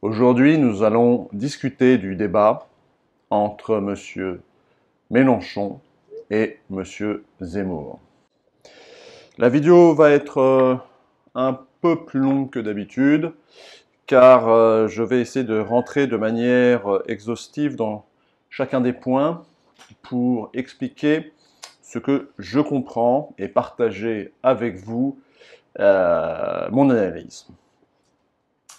Aujourd'hui, nous allons discuter du débat entre M. Mélenchon et M. Zemmour. La vidéo va être un peu plus longue que d'habitude, car je vais essayer de rentrer de manière exhaustive dans chacun des points pour expliquer ce que je comprends et partager avec vous mon analyse.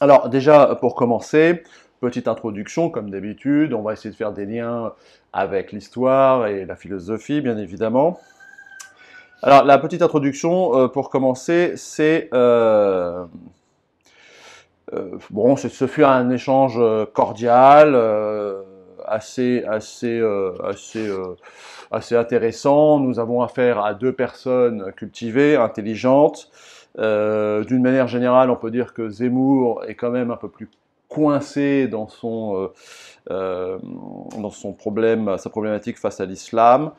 Alors déjà, pour commencer, petite introduction, comme d'habitude, on va essayer de faire des liens avec l'histoire et la philosophie, bien évidemment. Alors, la petite introduction, pour commencer, c'est... bon, ce fut un échange cordial, assez intéressant. Nous avons affaire à deux personnes cultivées, intelligentes. D'une manière générale, on peut dire que Zemmour est quand même un peu plus coincé dans son problème, sa problématique face à l'islam,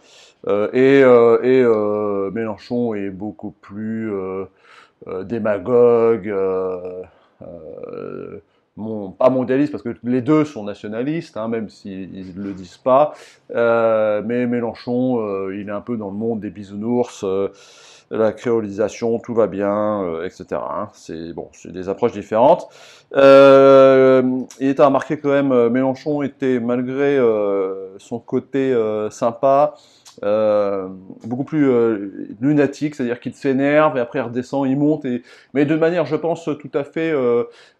Mélenchon est beaucoup plus démagogue, pas mondialiste, parce que les deux sont nationalistes, hein, même s'ils ne le disent pas, mais Mélenchon, il est un peu dans le monde des bisounours, la créolisation, tout va bien, etc. Hein. C'est bon, c'est des approches différentes. Il est à remarquer quand même, Mélenchon était, malgré son côté sympa, beaucoup plus lunatique, c'est-à-dire qu'il s'énerve et après il redescend, il monte, mais de manière, je pense, tout à fait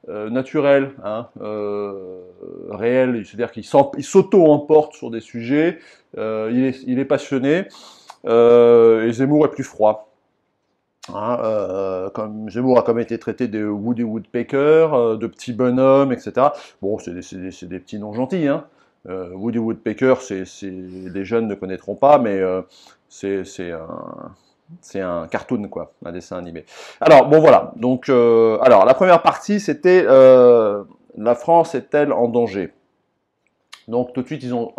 naturelle, hein, réelle, c'est-à-dire qu'il s'auto-emporte sur des sujets, il est passionné, et Zemmour est plus froid. Hein, comme Zemmour a comme été traité de Woody Woodpecker, de petit bonhomme, etc. Bon, c'est des petits noms gentils, hein. Woody Woodpecker, les jeunes ne connaîtront pas, mais c'est un cartoon, quoi, un dessin animé. Alors, bon, voilà. Donc, alors, la première partie, c'était la France est-elle en danger? Donc, tout de suite, ils ont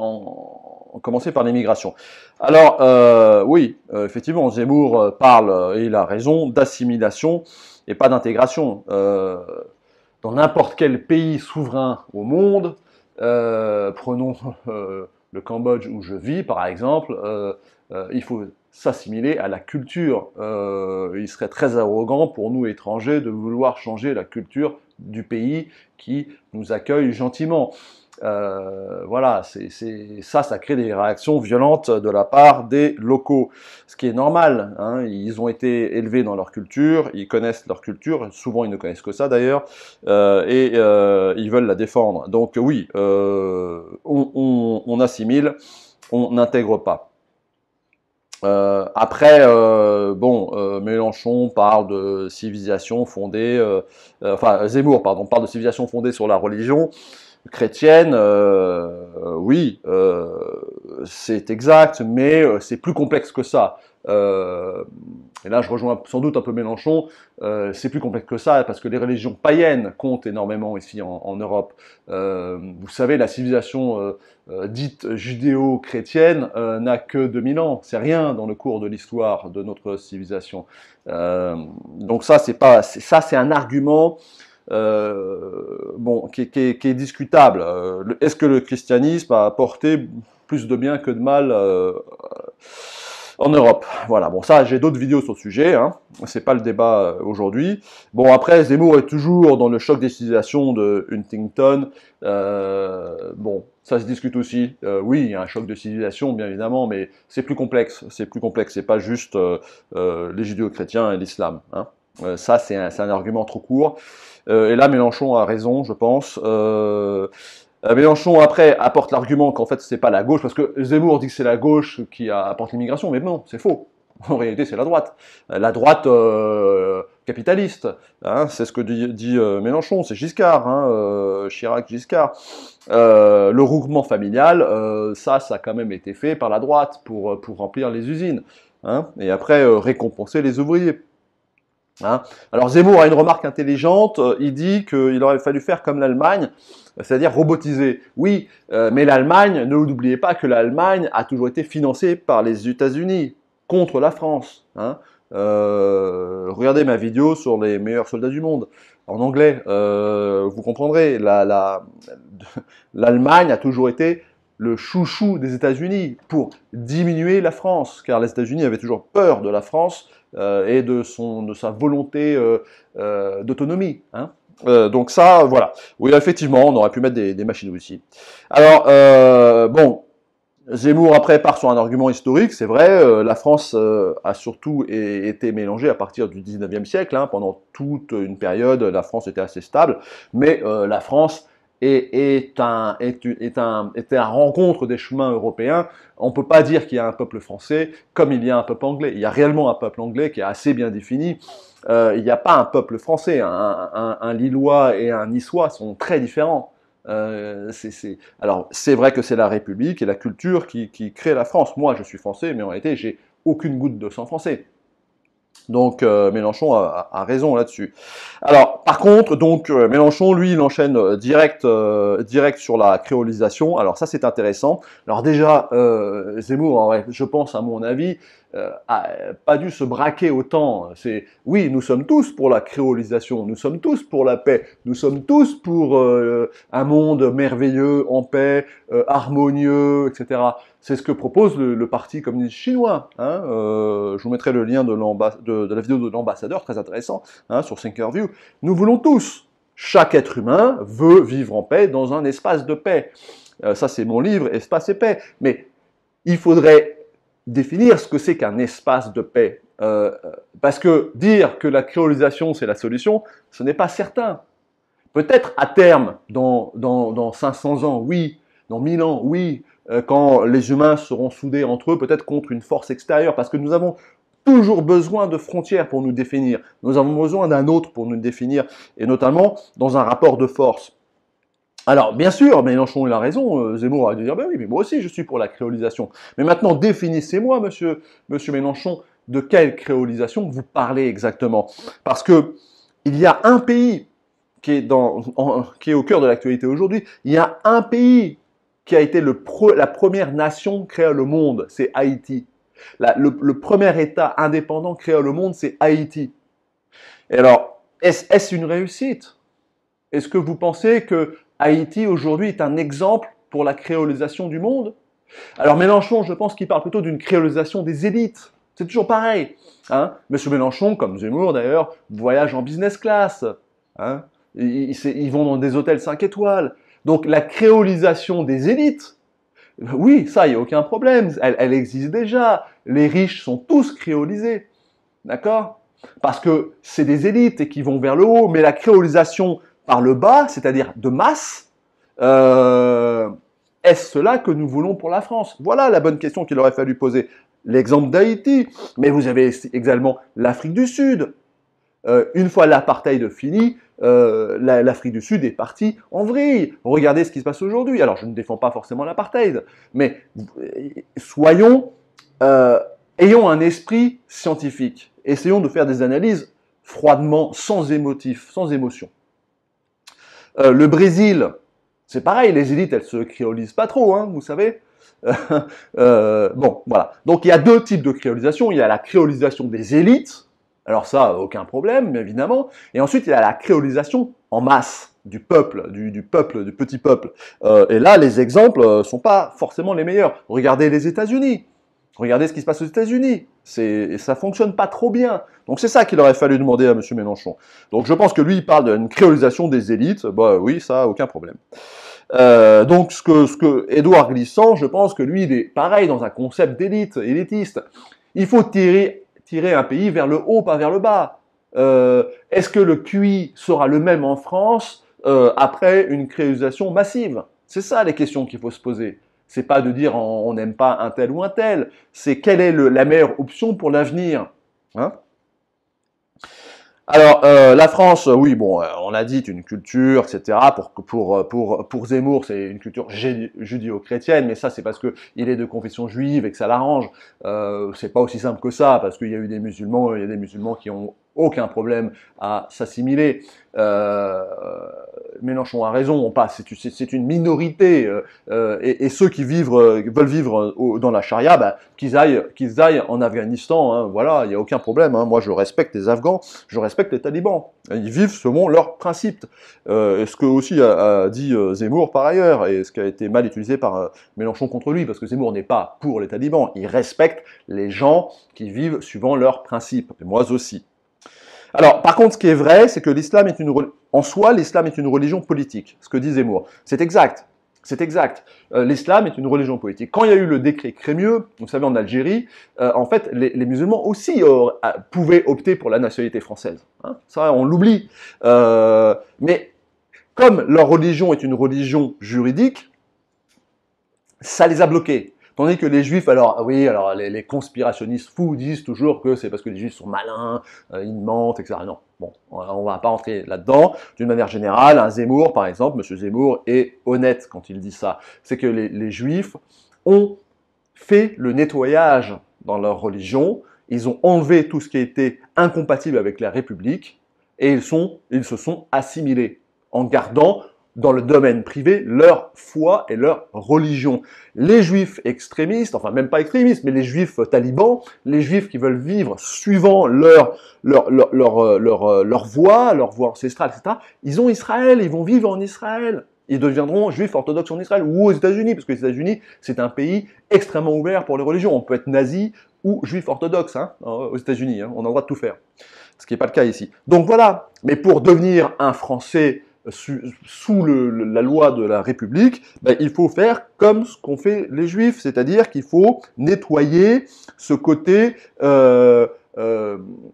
commencé par l'immigration. Alors, oui, effectivement, Zemmour parle, et il a raison, d'assimilation et pas d'intégration. Dans n'importe quel pays souverain au monde, prenons le Cambodge où je vis, par exemple, il faut s'assimiler à la culture. Il serait très arrogant pour nous, étrangers, de vouloir changer la culture du pays qui nous accueille gentiment. Voilà, ça crée des réactions violentes de la part des locaux, ce qui est normal, hein, ils ont été élevés dans leur culture, ils connaissent leur culture, souvent ils ne connaissent que ça d'ailleurs, ils veulent la défendre. Donc oui, on assimile, on n'intègre pas. Après, Mélenchon parle de civilisation fondée, enfin Zemmour, pardon, parle de civilisation fondée sur la religion chrétienne, oui, c'est exact, mais c'est plus complexe que ça. Et là, je rejoins sans doute un peu Mélenchon, c'est plus complexe que ça, parce que les religions païennes comptent énormément ici en Europe. Vous savez, la civilisation dite judéo-chrétienne n'a que 2000 ans, c'est rien dans le cours de l'histoire de notre civilisation. Donc ça, c'est un argument bon, qui est discutable. Est-ce que le christianisme a apporté plus de bien que de mal en Europe? Voilà, bon, ça, j'ai d'autres vidéos sur le sujet, hein. C'est pas le débat aujourd'hui. Bon, après, Zemmour est toujours dans le choc des civilisations de Huntington. Bon, ça se discute aussi. Oui, il y a un choc de civilisation, bien évidemment, mais c'est plus complexe. C'est plus complexe. C'est pas juste les judéo-chrétiens et l'islam, hein. Ça, c'est un argument trop court. Et là, Mélenchon a raison, je pense. Mélenchon, après, apporte l'argument qu'en fait, c'est pas la gauche, parce que Zemmour dit que c'est la gauche qui apporte l'immigration, mais non, c'est faux. En réalité, c'est la droite. La droite capitaliste, hein, c'est ce que dit Mélenchon, c'est Giscard, hein, Chirac-Giscard. Le regroupement familial, ça a quand même été fait par la droite pour remplir les usines, hein, et après récompenser les ouvriers. Hein. Alors Zemmour a une remarque intelligente, il dit qu'il aurait fallu faire comme l'Allemagne, c'est-à-dire robotiser. Oui, mais l'Allemagne, ne n'oubliez pas que l'Allemagne a toujours été financée par les États-Unis contre la France. Hein. Regardez ma vidéo sur les meilleurs soldats du monde. en anglais. Vous comprendrez, l'Allemagne a toujours été le chouchou des États-Unis pour diminuer la France, car les États-Unis avaient toujours peur de la France et de sa volonté d'autonomie. Hein. Donc ça, voilà. Oui, effectivement, on aurait pu mettre des machines aussi. Alors, bon, Zemmour, après, part sur un argument historique, c'est vrai, la France a surtout été mélangée à partir du 19e siècle, hein, pendant toute une période, la France était assez stable, mais la France était à rencontre des chemins européens. On ne peut pas dire qu'il y a un peuple français comme il y a un peuple anglais. Il y a réellement un peuple anglais qui est assez bien défini. Il n'y a pas un peuple français. Un Lillois et un Niçois sont très différents. Alors, c'est vrai que c'est la République et la culture qui crée la France. Moi, je suis français, mais en réalité, j'ai aucune goutte de sang français. Donc Mélenchon a raison là-dessus. Alors par contre, donc Mélenchon, lui, il enchaîne direct sur la créolisation. Alors ça, c'est intéressant. Alors déjà, Zemmour aurait, je pense, à mon avis, a pas dû se braquer autant. Oui, nous sommes tous pour la créolisation, nous sommes tous pour la paix, nous sommes tous pour un monde merveilleux, en paix, harmonieux, etc. C'est ce que propose le Parti communiste chinois. Hein. Je vous mettrai le lien de la vidéo de l'ambassadeur, très intéressant, hein, sur Thinkerview. Nous voulons tous, chaque être humain veut vivre en paix dans un espace de paix. Ça, c'est mon livre, Espace et paix. Mais il faudrait définir ce que c'est qu'un espace de paix. Parce que dire que la créolisation, c'est la solution, ce n'est pas certain. Peut-être à terme, dans 500 ans, oui, dans 1000 ans, oui, quand les humains seront soudés entre eux, peut-être contre une force extérieure, parce que nous avons toujours besoin de frontières pour nous définir. Nous avons besoin d'un autre pour nous définir, et notamment dans un rapport de force. Alors, bien sûr, Mélenchon, il a raison, Zemmour a dû dire, ben oui, mais moi aussi, je suis pour la créolisation. Mais maintenant, définissez-moi, monsieur Mélenchon, de quelle créolisation vous parlez exactement. Parce que il y a un pays qui est au cœur de l'actualité aujourd'hui, il y a un pays qui a été la première nation créole au monde, c'est Haïti. Le premier État indépendant créole au monde, c'est Haïti. Et alors, est-ce une réussite? Est-ce que vous pensez que Haïti aujourd'hui est un exemple pour la créolisation du monde? Alors Mélenchon, je pense qu'il parle plutôt d'une créolisation des élites. C'est toujours pareil. Hein. Monsieur Mélenchon, comme Zemmour d'ailleurs, voyage en business class. Hein. Ils vont dans des hôtels 5 étoiles. Donc la créolisation des élites, oui, ça, il n'y a aucun problème. Elle existe déjà. Les riches sont tous créolisés. D'accord? Parce que c'est des élites et qui vont vers le haut. Mais la créolisation par le bas, c'est-à-dire de masse, est-ce cela que nous voulons pour la France? Voilà la bonne question qu'il aurait fallu poser. L'exemple d'Haïti, mais vous avez également l'Afrique du Sud. Une fois l'apartheid fini, l'Afrique du Sud est partie en vrille. Regardez ce qui se passe aujourd'hui. Alors, je ne défends pas forcément l'apartheid, mais ayons un esprit scientifique. Essayons de faire des analyses froidement, sans émotif, sans émotion. Le Brésil, c'est pareil, les élites, elles se créolisent pas trop, hein, vous savez. Bon, voilà. Donc, il y a deux types de créolisation. Il y a la créolisation des élites. Alors ça, aucun problème, évidemment. Et ensuite, il y a la créolisation en masse du peuple, du petit peuple. Et là, les exemples sont pas forcément les meilleurs. Regardez les États-Unis. Regardez ce qui se passe aux États-Unis. Ça fonctionne pas trop bien. Donc c'est ça qu'il aurait fallu demander à M. Mélenchon. Donc je pense que lui, il parle d'une créolisation des élites. Bah oui, ça, aucun problème. Donc ce que Édouard Glissant, je pense que lui, il est pareil dans un concept d'élite, élitiste. Il faut tirer un pays vers le haut, pas vers le bas. Est-ce que le QI sera le même en France après une créolisation massive? C'est ça les questions qu'il faut se poser. C'est pas de dire on n'aime pas un tel ou un tel. C'est quelle est la meilleure option pour l'avenir. Hein? Alors, la France, oui, bon, on a dit une culture, etc. Pour Zemmour, c'est une culture judéo-chrétienne, mais ça, c'est parce que il est de confession juive et que ça l'arrange. C'est pas aussi simple que ça, parce qu'il y a eu des musulmans, il y a des musulmans qui ont aucun problème à s'assimiler. Mélenchon a raison, c'est une minorité, et ceux qui veulent vivre dans la charia, bah, qu'ils aillent en Afghanistan, hein, voilà, il n'y a aucun problème, hein. Moi je respecte les Afghans, je respecte les talibans, ils vivent selon leurs principes, et ce que aussi a dit Zemmour par ailleurs, et ce qui a été mal utilisé par Mélenchon contre lui, parce que Zemmour n'est pas pour les talibans, il respecte les gens qui vivent suivant leurs principes, et moi aussi. Alors, par contre, ce qui est vrai, c'est que l'islam est en soi, l'islam est une religion politique, ce que dit Zemmour. C'est exact. C'est exact. L'islam est une religion politique. Quand il y a eu le décret Crémieux, vous savez, en Algérie, en fait, les musulmans aussi pouvaient opter pour la nationalité française. Hein, ça, on l'oublie. Mais comme leur religion est une religion juridique, ça les a bloqués. Tandis que les juifs, alors oui, alors les conspirationnistes fous disent toujours que c'est parce que les juifs sont malins, ils mentent, etc. Non, bon, on va pas entrer là-dedans. D'une manière générale, un Zemmour, par exemple, M. Zemmour est honnête quand il dit ça. C'est que les juifs ont fait le nettoyage dans leur religion, ils ont enlevé tout ce qui était incompatible avec la République, et ils se sont assimilés en gardant dans le domaine privé leur foi et leur religion. Les juifs extrémistes, enfin même pas extrémistes, mais les juifs talibans, les juifs qui veulent vivre suivant leur voie ancestrale, etc., ils ont Israël, ils vont vivre en Israël. Ils deviendront juifs orthodoxes en Israël ou aux États-Unis, parce que les États-Unis, c'est un pays extrêmement ouvert pour les religions. On peut être nazi ou juif orthodoxe, hein, aux États-Unis, hein, on a le droit de tout faire. Ce qui n'est pas le cas ici. Donc voilà, mais pour devenir un Français sous la loi de la République, ben, il faut faire comme ce qu'ont fait les Juifs, c'est-à-dire qu'il faut nettoyer ce côté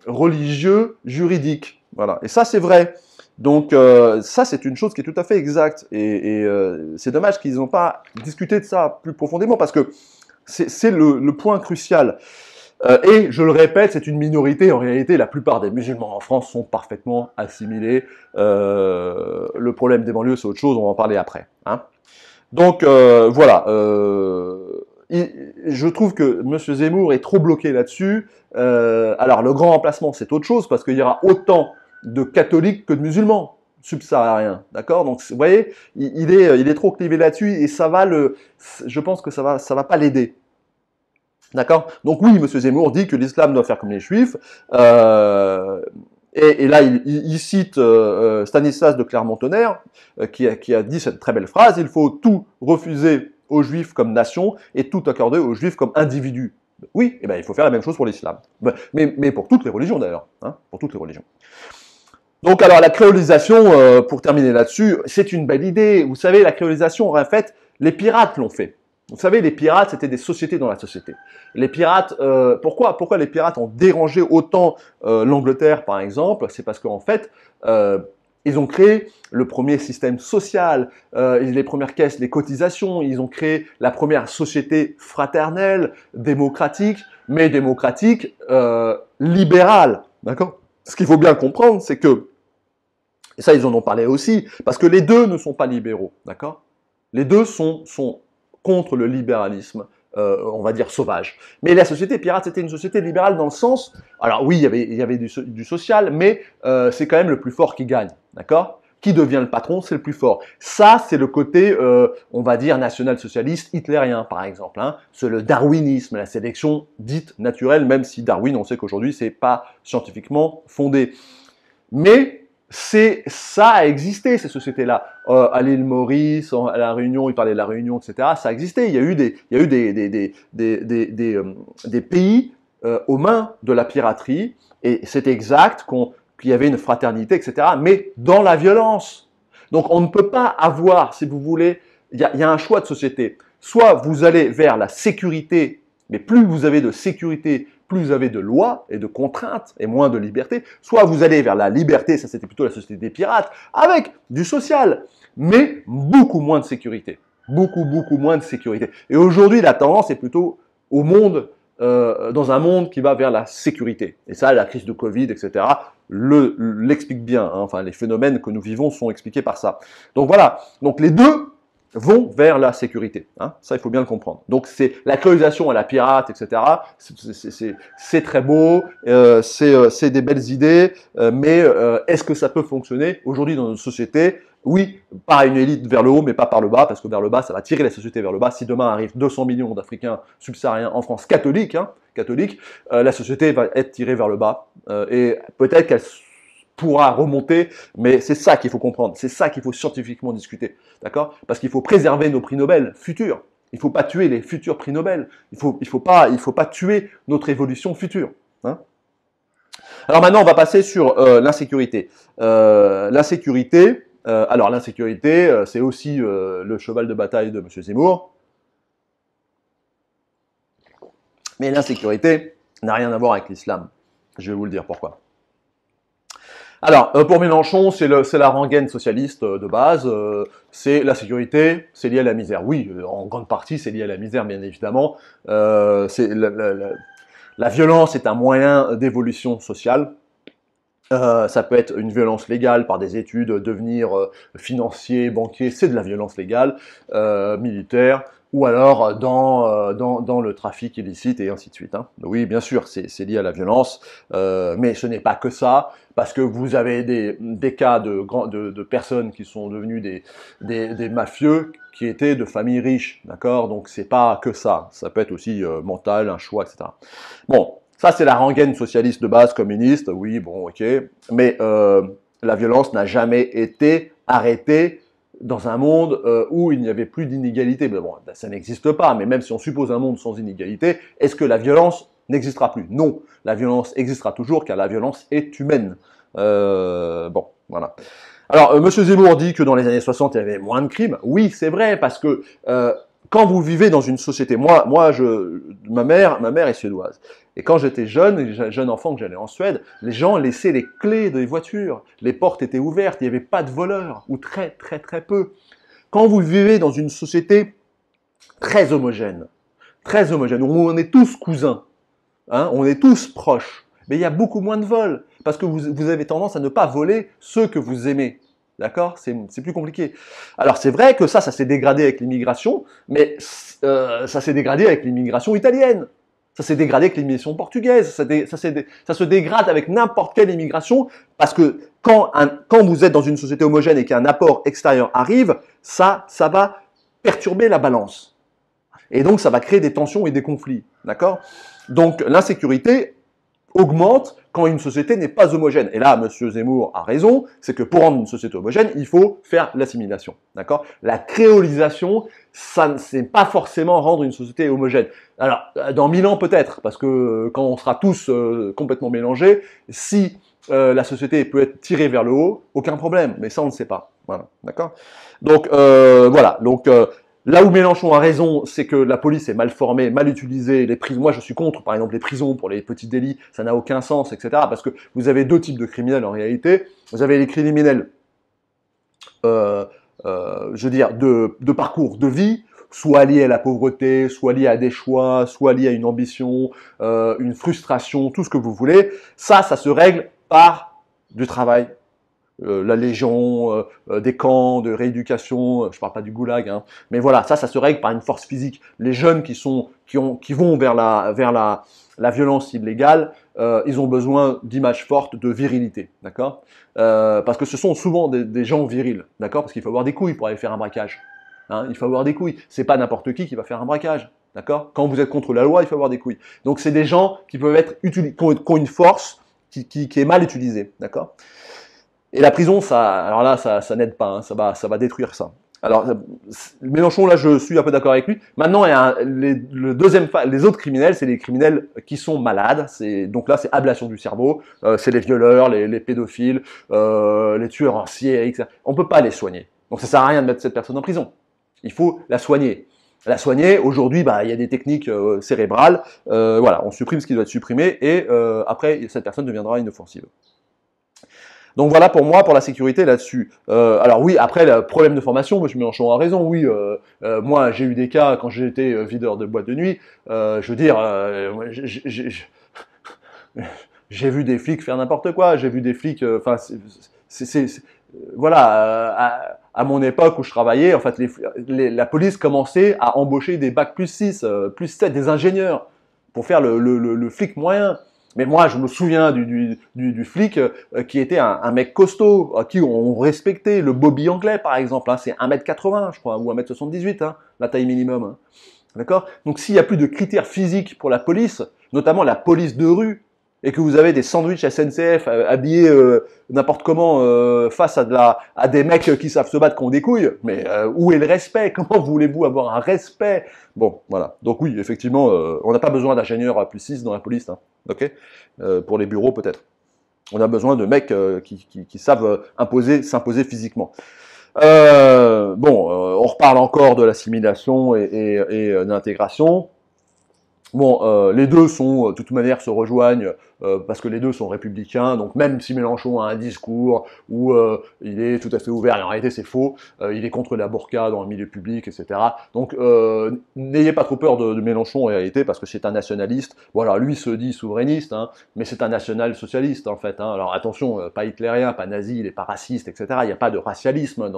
religieux, juridique. Voilà. Et ça, c'est vrai. Donc ça, c'est une chose qui est tout à fait exacte. Et c'est dommage qu'ils n'ont pas discuté de ça plus profondément, parce que c'est le point crucial. Et je le répète, c'est une minorité. En réalité, la plupart des musulmans en France sont parfaitement assimilés. Le problème des banlieues, c'est autre chose, on va en parler après. Hein. Donc voilà. Je trouve que M. Zemmour est trop bloqué là-dessus. Alors le grand remplacement, c'est autre chose, parce qu'il y aura autant de catholiques que de musulmans subsahariens, d'accord? Donc vous voyez, il est trop clivé là-dessus, et ça va je pense que ça va pas l'aider. D'accord? Donc oui, M. Zemmour dit que l'islam doit faire comme les juifs, et là il cite Stanislas de Clermont-Tonnerre, qui a dit cette très belle phrase: il faut tout refuser aux juifs comme nation et tout accorder aux juifs comme individus. Oui, eh ben, il faut faire la même chose pour l'islam. Mais pour toutes les religions d'ailleurs, hein, pour toutes les religions. Donc alors la créolisation, pour terminer là-dessus, c'est une belle idée. Vous savez, la créolisation, en fait, les pirates l'ont fait. Vous savez, les pirates, c'était des sociétés dans la société. Les pirates, pourquoi les pirates ont dérangé autant l'Angleterre, par exemple? C'est parce qu'en fait, ils ont créé le premier système social, les premières caisses, les cotisations, ils ont créé la première société fraternelle, démocratique, mais démocratique, libérale. D'accord? Ce qu'il faut bien comprendre, c'est que, et ça ils en ont parlé aussi, parce que les deux ne sont pas libéraux, d'accord? Les deux sont contre le libéralisme, on va dire sauvage. Mais la société pirate, c'était une société libérale dans le sens, alors oui, il y avait du social, mais c'est quand même le plus fort qui gagne, d'accord? Qui devient le patron, c'est le plus fort. Ça, c'est le côté, on va dire, national-socialiste hitlérien, par exemple. Hein. C'est le darwinisme, la sélection dite naturelle, même si Darwin, on sait qu'aujourd'hui, c'est pas scientifiquement fondé. Mais ça a existé, ces sociétés-là. À l'île Maurice, à la Réunion, il parlait de la Réunion, etc. Ça a existé. Il y a eu des pays aux mains de la piraterie, et c'est exact qu'il y avait une fraternité, etc. Mais dans la violence. Donc on ne peut pas avoir, si vous voulez, il y a un choix de société. Soit vous allez vers la sécurité, mais plus vous avez de sécurité, plus vous avez de lois et de contraintes et moins de liberté, soit vous allez vers la liberté, ça c'était plutôt la société des pirates, avec du social, mais beaucoup moins de sécurité. Beaucoup moins de sécurité. Et aujourd'hui, la tendance est plutôt au monde, dans un monde qui va vers la sécurité. Et ça, la crise de Covid, etc., l'explique bien. Hein. Enfin, les phénomènes que nous vivons sont expliqués par ça. Donc voilà. Donc les deux vont vers la sécurité. Hein, ça, il faut bien le comprendre. Donc, c'est la colonisation à la pirate, etc. C'est très beau, c'est des belles idées, mais est-ce que ça peut fonctionner aujourd'hui dans notre société? Oui, par une élite vers le haut, mais pas par le bas, parce que vers le bas, ça va tirer la société vers le bas. Si demain arrivent 200 millions d'Africains subsahariens en France catholiques, la société va être tirée vers le bas, et peut-être qu'elle pourra remonter, mais c'est ça qu'il faut comprendre, c'est ça qu'il faut scientifiquement discuter, d'accord? Parce qu'il faut préserver nos prix Nobel futurs. Il ne faut pas tuer les futurs prix Nobel. Il faut pas tuer notre évolution future. Hein. Alors maintenant, on va passer sur l'insécurité. L'insécurité, c'est aussi le cheval de bataille de M. Zemmour. Mais l'insécurité n'a rien à voir avec l'islam. Je vais vous le dire pourquoi. Alors, pour Mélenchon, c'est la rengaine socialiste de base, c'est la sécurité, c'est lié à la misère. Oui, en grande partie, c'est lié à la misère, bien évidemment. La violence est un moyen d'évolution sociale. Ça peut être une violence légale par des études, devenir financier, banquier, c'est de la violence légale, militaire, ou alors dans le trafic illicite et ainsi de suite. Hein. Oui, bien sûr, c'est lié à la violence, mais ce n'est pas que ça, parce que vous avez des cas de personnes qui sont devenues des mafieux qui étaient de familles riches, d'accord? Donc c'est pas que ça peut être aussi mental, un choix, etc. Bon, ça c'est la rengaine socialiste de base, communiste, oui, bon, ok, mais la violence n'a jamais été arrêtée dans un monde où il n'y avait plus d'inégalité. Bon, ça n'existe pas, mais même si on suppose un monde sans inégalité, est-ce que la violence n'existera plus? Non, la violence existera toujours car la violence est humaine. Bon, voilà. Alors, M. Zemmour dit que dans les années 60, il y avait moins de crimes. Oui, c'est vrai, parce que quand vous vivez dans une société, ma mère est suédoise. Et quand j'étais jeune enfant, que j'allais en Suède, les gens laissaient les clés des voitures. Les portes étaient ouvertes, il n'y avait pas de voleurs, ou très très très peu. Quand vous vivez dans une société très homogène, où on est tous cousins, hein, on est tous proches, mais il y a beaucoup moins de vols, parce que vous avez tendance à ne pas voler ceux que vous aimez. D'accord? C'est plus compliqué. Alors c'est vrai que ça s'est dégradé avec l'immigration, mais ça s'est dégradé avec l'immigration italienne. Ça s'est dégradé avec l'immigration portugaise. Ça se dégrade avec n'importe quelle immigration, parce que quand vous êtes dans une société homogène et qu'un apport extérieur arrive, ça va perturber la balance. Et donc ça va créer des tensions et des conflits. D'accord? Donc l'insécurité augmente quand une société n'est pas homogène. Et là, M. Zemmour a raison, c'est que pour rendre une société homogène, il faut faire l'assimilation. D'accord? La créolisation, ça c'est pas forcément rendre une société homogène. Alors, dans 1000 ans peut-être, parce que quand on sera tous complètement mélangés, si la société peut être tirée vers le haut, aucun problème, mais ça on ne sait pas. Voilà, d'accord? Donc, voilà. Donc, là où Mélenchon a raison, c'est que la police est mal formée, mal utilisée, les prisons. Moi, je suis contre, par exemple, les prisons pour les petits délits, ça n'a aucun sens, etc. Parce que vous avez deux types de criminels en réalité. Vous avez les criminels, je veux dire, de parcours de vie, soit liés à la pauvreté, soit liés à des choix, soit liés à une ambition, une frustration, tout ce que vous voulez. Ça se règle par du travail. La Légion, des camps de rééducation, je parle pas du goulag, hein, mais voilà, ça se règle par une force physique. Les jeunes qui vont vers la violence illégale, ils ont besoin d'images fortes, de virilité, d'accord? Parce que ce sont souvent des gens virils, d'accord? Parce qu'il faut avoir des couilles pour aller faire un braquage. Hein, il faut avoir des couilles. C'est pas n'importe qui va faire un braquage, d'accord? Quand vous êtes contre la loi, il faut avoir des couilles. Donc c'est des gens qui peuvent être qui ont une force qui est mal utilisée, d'accord? Et la prison, alors là, ça n'aide pas, hein, ça va détruire ça. Alors, Mélenchon, là, je suis un peu d'accord avec lui. Maintenant, il y a les autres criminels, c'est les criminels qui sont malades. Donc là, c'est ablation du cerveau. C'est les violeurs, les pédophiles, les tueurs en série, etc. On peut pas les soigner. Donc ça sert à rien de mettre cette personne en prison. Il faut la soigner. La soigner, aujourd'hui, il y a des techniques cérébrales. Voilà, on supprime ce qui doit être supprimé et après, cette personne deviendra inoffensive. Donc voilà pour moi, pour la sécurité là-dessus. Alors oui, après, le problème de formation, M. Mélenchon a raison, oui. Moi, j'ai eu des cas quand j'étais videur de boîte de nuit. Je veux dire, j'ai vu des flics faire n'importe quoi. J'ai vu des flics... voilà, à mon époque où je travaillais, en fait, la police commençait à embaucher des bacs +6, +7, des ingénieurs, pour faire le flic moyen. Mais moi, je me souviens du flic qui était un mec costaud, à qui on respectait, le Bobby anglais, par exemple, hein, c'est 1m80, je crois, ou 1m78, hein, la taille minimum. Hein. D'accord? Donc s'il n'y a plus de critères physiques pour la police, notamment la police de rue, et que vous avez des sandwichs SNCF habillés n'importe comment face à des mecs qui savent se battre qui ont des couilles, mais où est le respect? Comment voulez-vous avoir un respect? Bon, voilà. Donc oui, effectivement, on n'a pas besoin d'ingénieurs à +6 dans la police, hein, ok? Pour les bureaux peut-être. On a besoin de mecs qui savent s'imposer physiquement. On reparle encore de l'assimilation et de l'intégration. Bon, les deux sont, de toute manière, se rejoignent parce que les deux sont républicains. Donc même si Mélenchon a un discours où il est tout à fait ouvert, et en réalité c'est faux, il est contre la burqa dans le milieu public, etc. Donc n'ayez pas trop peur de Mélenchon en réalité parce que c'est un nationaliste. Voilà, lui se dit souverainiste, hein, mais c'est un national-socialiste en fait. Hein. Alors attention, pas hitlérien, pas nazi, il n'est pas raciste, etc. Il n'y a pas de racialisme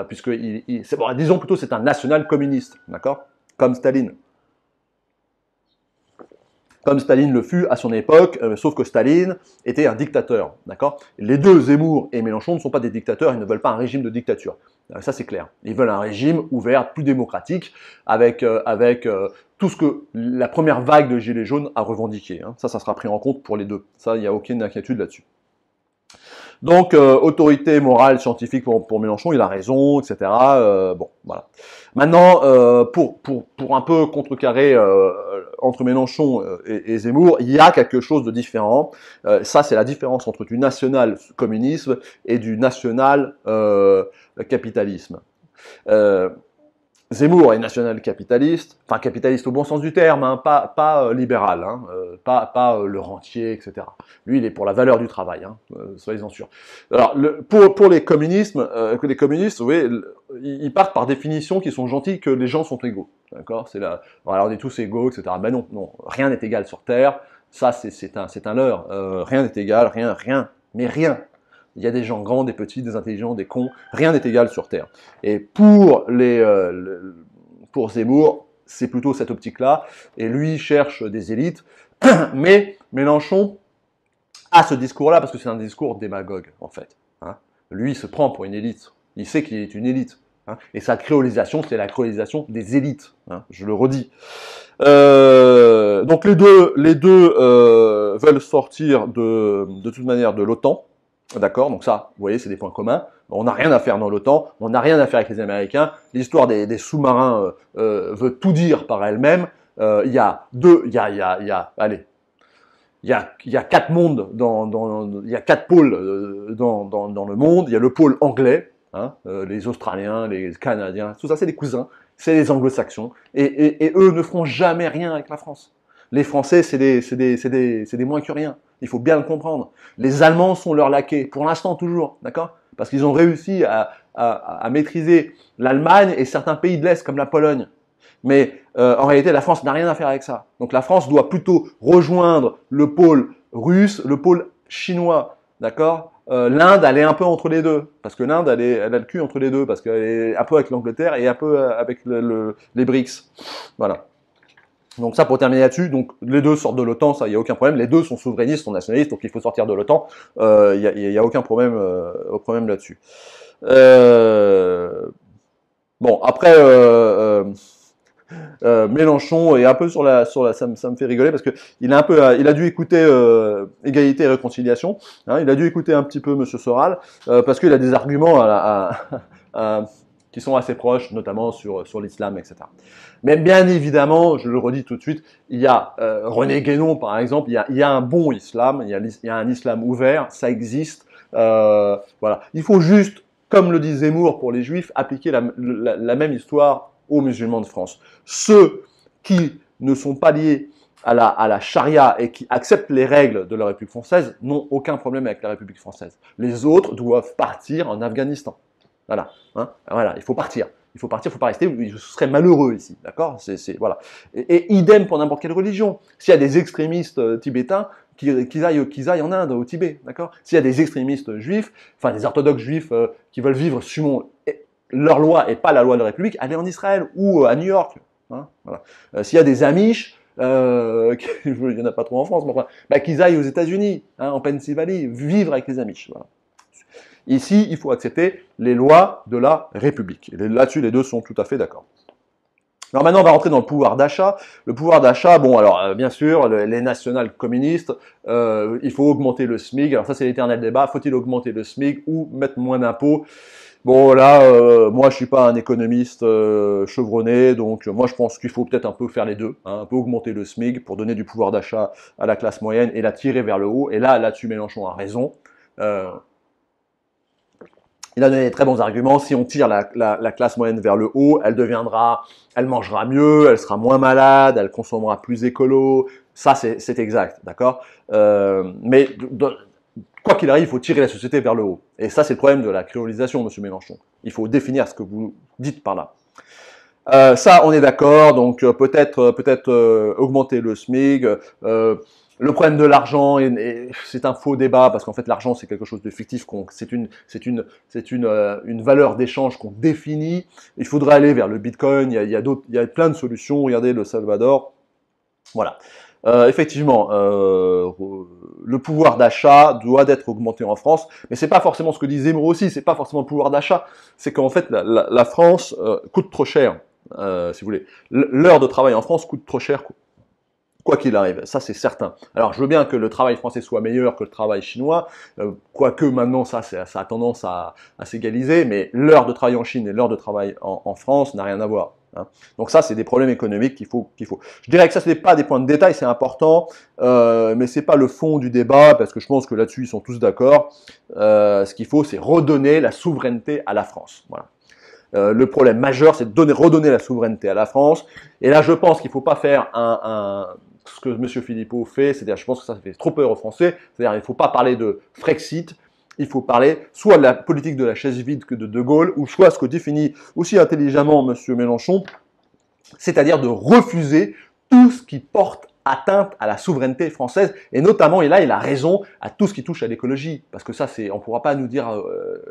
puisque disons plutôt c'est un national-communiste, d'accord, comme Staline. Comme Staline le fut à son époque, sauf que Staline était un dictateur, d'accord? Les deux, Zemmour et Mélenchon, ne sont pas des dictateurs, ils ne veulent pas un régime de dictature. Ça c'est clair. Ils veulent un régime ouvert, plus démocratique, avec tout ce que la première vague de Gilets jaunes a revendiqué. Hein. Ça sera pris en compte pour les deux. Ça, il n'y a aucune inquiétude là-dessus. Donc, autorité morale, scientifique pour Mélenchon, il a raison, etc. Bon, voilà. Maintenant, pour un peu contrecarrer entre Mélenchon et Zemmour, il y a quelque chose de différent. Ça, c'est la différence entre du national-communisme et du national-capitalisme. Zemmour est national-capitaliste, enfin capitaliste au bon sens du terme, hein, pas libéral, hein, pas le rentier, etc. Lui, il est pour la valeur du travail, hein, soyez-en sûrs. Alors, pour les communistes, vous voyez, ils partent par définition qu'ils sont gentils, que les gens sont égaux, d'accord? Alors on est tous égaux, etc. Ben non, rien n'est égal sur Terre. Ça, c'est un leurre. Rien n'est égal, rien. Il y a des gens grands, des petits, des intelligents, des cons. Rien n'est égal sur Terre. Et pour Zemmour, c'est plutôt cette optique-là. Et lui cherche des élites. Mais Mélenchon a ce discours-là parce que c'est un discours démagogue, en fait. Hein. Lui, il se prend pour une élite. Il sait qu'il est une élite. Hein. Et sa créolisation, c'est la créolisation des élites. Hein. Je le redis. Donc les deux veulent sortir de toute manière de l'OTAN. D'accord, donc ça, vous voyez, c'est des points communs. On n'a rien à faire dans l'OTAN, on n'a rien à faire avec les Américains. L'histoire des sous-marins veut tout dire par elle-même. Il y a 4 mondes, il y a 4 pôles dans le monde. Il y a le pôle anglais, hein, les Australiens, les Canadiens, tout ça, c'est des cousins, c'est les Anglo-Saxons, et eux ne feront jamais rien avec la France. Les Français, c'est des moins que rien. Il faut bien le comprendre. Les Allemands sont leurs laquais, pour l'instant toujours, d'accord? Parce qu'ils ont réussi à maîtriser l'Allemagne et certains pays de l'Est comme la Pologne. Mais en réalité, la France n'a rien à faire avec ça. Donc la France doit plutôt rejoindre le pôle russe, le pôle chinois, d'accord? L'Inde, elle est un peu entre les deux, parce que l'Inde, elle a le cul entre les deux, parce qu'elle est un peu avec l'Angleterre et un peu avec les BRICS. Voilà. Donc ça, pour terminer là-dessus, donc les deux sortent de l'OTAN, ça, il n'y a aucun problème. Les deux sont souverainistes, sont nationalistes, donc il faut sortir de l'OTAN. Il y a aucun problème, là-dessus. Bon, après, Mélenchon est un peu ça me fait rigoler parce que il a dû écouter Égalité et Réconciliation. Hein, il a dû écouter un petit peu Monsieur Soral parce qu'il a des arguments qui sont assez proches, notamment sur l'islam, etc. Mais bien évidemment, je le redis tout de suite, il y a René Guénon, par exemple, il y a un bon islam, il y a un islam ouvert, ça existe. Voilà. Il faut juste, comme le dit Zemmour pour les juifs, appliquer la même histoire aux musulmans de France. Ceux qui ne sont pas liés à la charia et qui acceptent les règles de la République française n'ont aucun problème avec la République française. Les autres doivent partir en Afghanistan. Voilà, hein, voilà, il faut partir. Il faut partir, il ne faut pas rester, je serais malheureux ici, d'accord? Voilà. Et idem pour n'importe quelle religion. S'il y a des extrémistes tibétains qu'ils aillent en Inde, au Tibet, d'accord? S'il y a des extrémistes juifs, enfin des orthodoxes juifs qui veulent vivre suivant leur loi et pas la loi de la République, allez en Israël ou à New York. Hein, voilà. S'il y a des Amish, il n'y en a pas trop en France, mais enfin, bah, qu'ils aillent aux États-Unis, hein, en Pennsylvanie, vivre avec les Amish. Voilà. Ici, il faut accepter les lois de la République. Là-dessus, les deux sont tout à fait d'accord. Alors maintenant, on va rentrer dans le pouvoir d'achat. Le pouvoir d'achat, bon, alors bien sûr, les nationales communistes, il faut augmenter le SMIC. Alors ça, c'est l'éternel débat. Faut-il augmenter le SMIC ou mettre moins d'impôts? Bon, là, moi, je suis pas un économiste chevronné, donc moi, je pense qu'il faut peut-être un peu faire les deux, hein, un peu augmenter le SMIC pour donner du pouvoir d'achat à la classe moyenne et la tirer vers le haut. Et là-dessus, Mélenchon a raison. Il a donné des très bons arguments. Si on tire la classe moyenne vers le haut, elle mangera mieux, elle sera moins malade, elle consommera plus écolo. Ça, c'est exact, d'accord. Mais quoi qu'il arrive, il faut tirer la société vers le haut. Et ça, c'est le problème de la créolisation, monsieur Mélenchon. Il faut définir ce que vous dites par là. Ça, on est d'accord. Donc peut-être augmenter le SMIC. Le problème de l'argent, c'est un faux débat parce qu'en fait l'argent c'est quelque chose de fictif, c'est une valeur d'échange qu'on définit. Il faudrait aller vers le Bitcoin. Il y a plein de solutions. Regardez le Salvador. Voilà. Effectivement, le pouvoir d'achat doit être augmenté en France, mais c'est pas forcément ce que dit Zemmour aussi. C'est pas forcément le pouvoir d'achat. C'est qu'en fait la France coûte trop cher. Si vous voulez, l'heure de travail en France coûte trop cher. Quoi qu'il arrive, ça c'est certain. Alors je veux bien que le travail français soit meilleur que le travail chinois, quoique maintenant ça a tendance à s'égaliser, mais l'heure de travail en Chine et l'heure de travail en France n'a rien à voir. Hein. Donc ça c'est des problèmes économiques qu'il faut. Je dirais que ça ce n'est pas des points de détail, c'est important, mais c'est pas le fond du débat parce que je pense que là-dessus ils sont tous d'accord. Ce qu'il faut c'est redonner la souveraineté à la France. Voilà. Le problème majeur, c'est de redonner la souveraineté à la France. Et là, je pense qu'il ne faut pas faire ce que M. Philippot fait, c'est-à-dire, je pense que ça fait trop peur aux Français, c'est-à-dire, il ne faut pas parler de Frexit, il faut parler soit de la politique de la chaise vide que de De Gaulle, ou soit ce que définit aussi intelligemment M. Mélenchon, c'est-à-dire de refuser tout ce qui porte atteinte à la souveraineté française, et notamment, et là il a raison, à tout ce qui touche à l'écologie, parce que ça, on ne pourra pas nous dire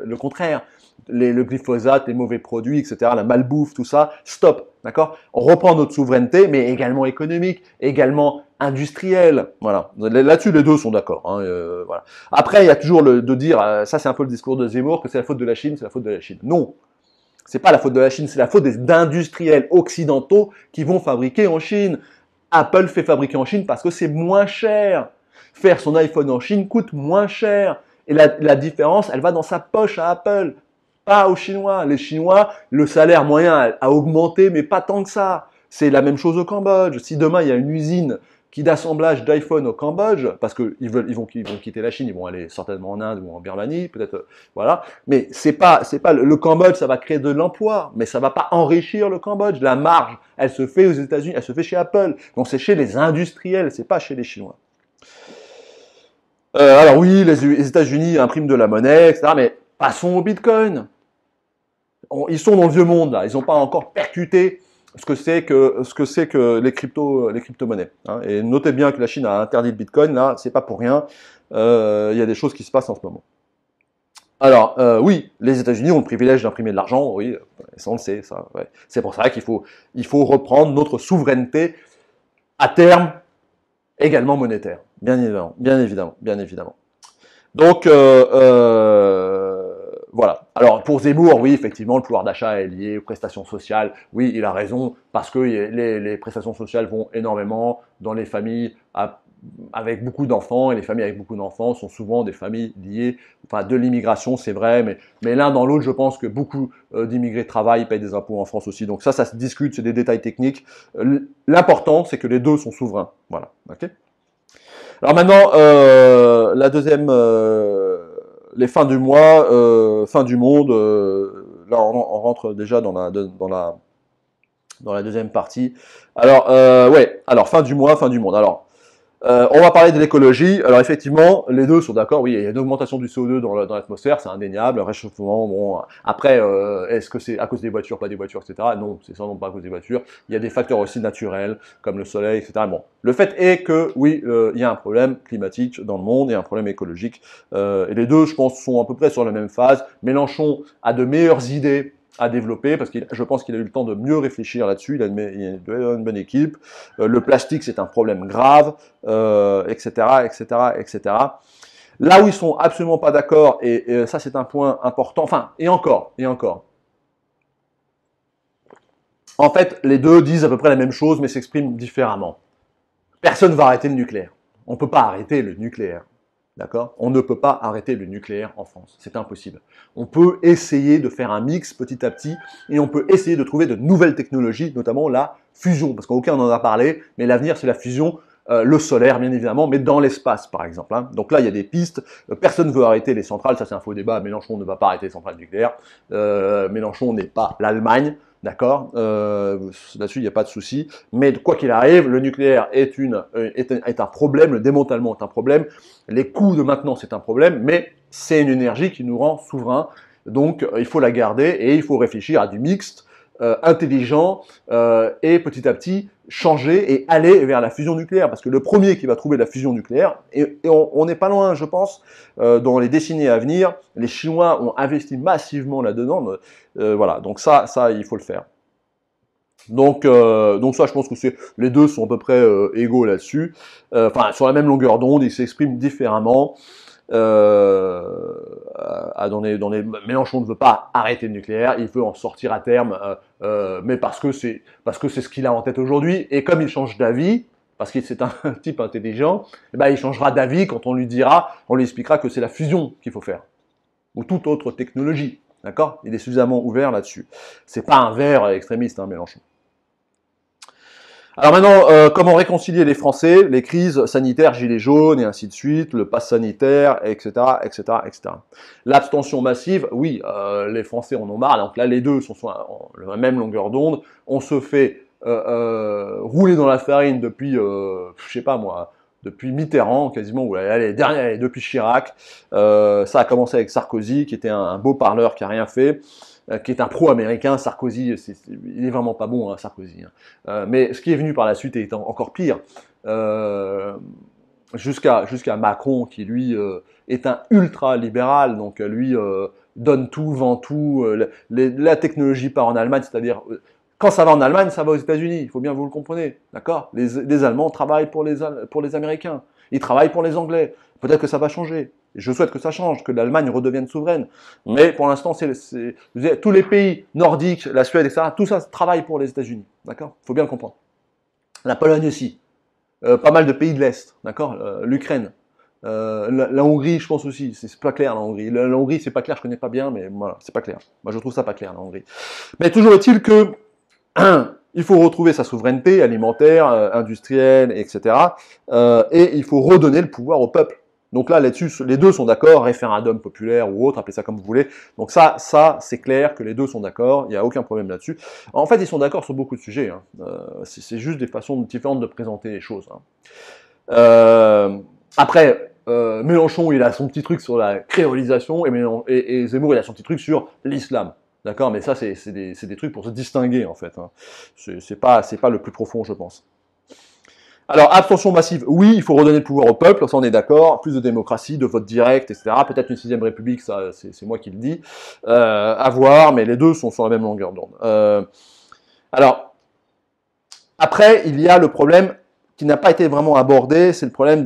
le contraire. Le glyphosate, les mauvais produits, etc., la malbouffe, tout ça, stop, d'accord? On reprend notre souveraineté, mais également économique, également industrielle, voilà. Là-dessus, les deux sont d'accord, hein, voilà. Après, il y a toujours de dire, ça c'est un peu le discours de Zemmour, que c'est la faute de la Chine, c'est la faute de la Chine. Non, c'est pas la faute de la Chine, c'est la faute des industriels occidentaux qui vont fabriquer en Chine. Apple fait fabriquer en Chine parce que c'est moins cher. Faire son iPhone en Chine coûte moins cher. Et la différence, elle va dans sa poche à Apple, pas aux Chinois. Les Chinois, le salaire moyen a augmenté, mais pas tant que ça. C'est la même chose au Cambodge. Si demain, il y a une usine d'assemblage d'iPhone au Cambodge, parce qu'ils vont quitter la Chine, ils vont aller certainement en Inde ou en Birmanie, peut-être, voilà. Mais c'est pas le Cambodge, ça va créer de l'emploi, mais ça va pas enrichir le Cambodge. La marge, elle se fait aux États-Unis, elle se fait chez Apple. Donc c'est chez les industriels, c'est pas chez les Chinois. Alors oui, les États-Unis impriment de la monnaie, etc. Mais passons au Bitcoin. Ils sont dans le vieux monde là, ils n'ont pas encore percuté ce que c'est que les crypto-monnaies. Hein. Et notez bien que la Chine a interdit le Bitcoin, là, c'est pas pour rien. Il y a des choses qui se passent en ce moment. Alors, oui, les États-Unis ont le privilège d'imprimer de l'argent, oui, ça on le sait, ça. Ouais. C'est pour ça qu'il faut reprendre notre souveraineté à terme, également monétaire, bien évidemment. Donc, voilà. Alors, pour Zemmour, oui, effectivement, le pouvoir d'achat est lié aux prestations sociales. Oui, il a raison, parce que les prestations sociales vont énormément dans les familles avec beaucoup d'enfants, et les familles avec beaucoup d'enfants sont souvent des familles liées, enfin, de l'immigration, c'est vrai, mais l'un dans l'autre, je pense que beaucoup d'immigrés travaillent, payent des impôts en France aussi. Donc ça se discute, c'est des détails techniques. L'important, c'est que les deux sont souverains. Voilà. Ok. Alors maintenant, la deuxième... les fins du mois, fin du monde, là on rentre déjà dans la deuxième partie. Alors, ouais, alors fin du mois, fin du monde. Alors, On va parler de l'écologie. Alors effectivement, les deux sont d'accord. Oui, il y a une augmentation du CO2 dans l'atmosphère, c'est indéniable. Réchauffement, bon. Après, est-ce que c'est à cause des voitures, pas des voitures, etc. Non, c'est sans doute pas à cause des voitures. Il y a des facteurs aussi naturels, comme le soleil, etc. Bon, le fait est que oui, il y a un problème climatique dans le monde et un problème écologique. Et les deux, je pense, sont à peu près sur la même phase. Mélenchon a de meilleures idées à développer, parce que je pense qu'il a eu le temps de mieux réfléchir là-dessus, il a une bonne équipe, le plastique c'est un problème grave, etc., etc., etc. Là où ils sont absolument pas d'accord, et ça c'est un point important, enfin, et encore, en fait, les deux disent à peu près la même chose, mais s'expriment différemment. Personne ne va arrêter le nucléaire. On ne peut pas arrêter le nucléaire. D'accord? On ne peut pas arrêter le nucléaire en France. C'est impossible. On peut essayer de faire un mix petit à petit et on peut essayer de trouver de nouvelles technologies, notamment la fusion, parce qu'aucun n'en a parlé, mais l'avenir c'est la fusion, le solaire bien évidemment, mais dans l'espace par exemple. Hein. Donc là il y a des pistes, personne ne veut arrêter les centrales, ça c'est un faux débat, Mélenchon ne va pas arrêter les centrales nucléaires, Mélenchon n'est pas l'Allemagne, d'accord, là-dessus il n'y a pas de souci, mais quoi qu'il arrive, le nucléaire est un problème, le démantèlement est un problème, les coûts de maintenance c'est un problème, mais c'est une énergie qui nous rend souverains, donc il faut la garder et il faut réfléchir à du mixte, intelligent, et petit à petit changer et aller vers la fusion nucléaire, parce que le premier qui va trouver la fusion nucléaire, et on n'est pas loin, je pense, dans les décennies à venir, les Chinois ont investi massivement là-dedans, voilà, donc ça, il faut le faire. Donc ça, je pense que les deux sont à peu près égaux là-dessus, enfin, sur la même longueur d'onde, ils s'expriment différemment. Mélenchon ne veut pas arrêter le nucléaire, il veut en sortir à terme, mais parce que c'est ce qu'il a en tête aujourd'hui, et comme il change d'avis, parce que c'est un type intelligent, eh ben il changera d'avis quand on lui expliquera que c'est la fusion qu'il faut faire, ou toute autre technologie, d'accord? Il est suffisamment ouvert là-dessus. C'est pas un vert extrémiste, hein, Mélenchon. Alors maintenant, comment réconcilier les Français, les crises sanitaires, gilets jaunes et ainsi de suite, le pass sanitaire, etc., etc., etc. L'abstention massive, oui, les Français en ont marre. Donc là, les deux sont sur la même longueur d'onde. On se fait rouler dans la farine depuis, je sais pas moi, depuis Mitterrand quasiment, ou allez, depuis Chirac. Ça a commencé avec Sarkozy, qui était un beau parleur qui a rien fait. Qui est un pro-américain, Sarkozy, il est vraiment pas bon, hein, Sarkozy. Hein. Mais ce qui est venu par la suite est encore pire. Jusqu'à Macron, qui lui est un ultra-libéral, donc lui donne tout, vend tout. La technologie part en Allemagne, c'est-à-dire quand ça va en Allemagne, ça va aux États-Unis. Il faut bien vous le comprenez, d'accord? Les Allemands travaillent pour les Américains. Ils travaillent pour les Anglais. Peut-être que ça va changer. Je souhaite que ça change, que l'Allemagne redevienne souveraine. Mais pour l'instant, tous les pays nordiques, la Suède, etc., tout ça travaille pour les États-Unis. D'accord? Il faut bien le comprendre. La Pologne aussi. Pas mal de pays de l'Est. D'accord? L'Ukraine. La Hongrie, je pense aussi. C'est pas clair, la Hongrie. La Hongrie, c'est pas clair, je connais pas bien, mais voilà, c'est pas clair. Moi, je trouve ça pas clair, la Hongrie. Mais toujours est-il que il faut retrouver sa souveraineté alimentaire, industrielle, etc. Et il faut redonner le pouvoir au peuple. Donc là-dessus, les deux sont d'accord, référendum populaire ou autre, appelez ça comme vous voulez. Donc ça c'est clair que les deux sont d'accord, il n'y a aucun problème là-dessus. En fait, ils sont d'accord sur beaucoup de sujets. Hein. C'est juste des façons différentes de présenter les choses. Hein. Après, Mélenchon, il a son petit truc sur la créolisation, et Zemmour, il a son petit truc sur l'islam. D'accord, mais ça, c'est des trucs pour se distinguer, en fait. Hein. C'est pas le plus profond, je pense. Alors, abstention massive, oui, il faut redonner le pouvoir au peuple, ça on est d'accord, plus de démocratie, de vote direct, etc. Peut-être une 6ème république, ça c'est moi qui le dis, à voir, mais les deux sont sur la même longueur d'onde. Alors, après, il y a le problème qui n'a pas été vraiment abordé, c'est le problème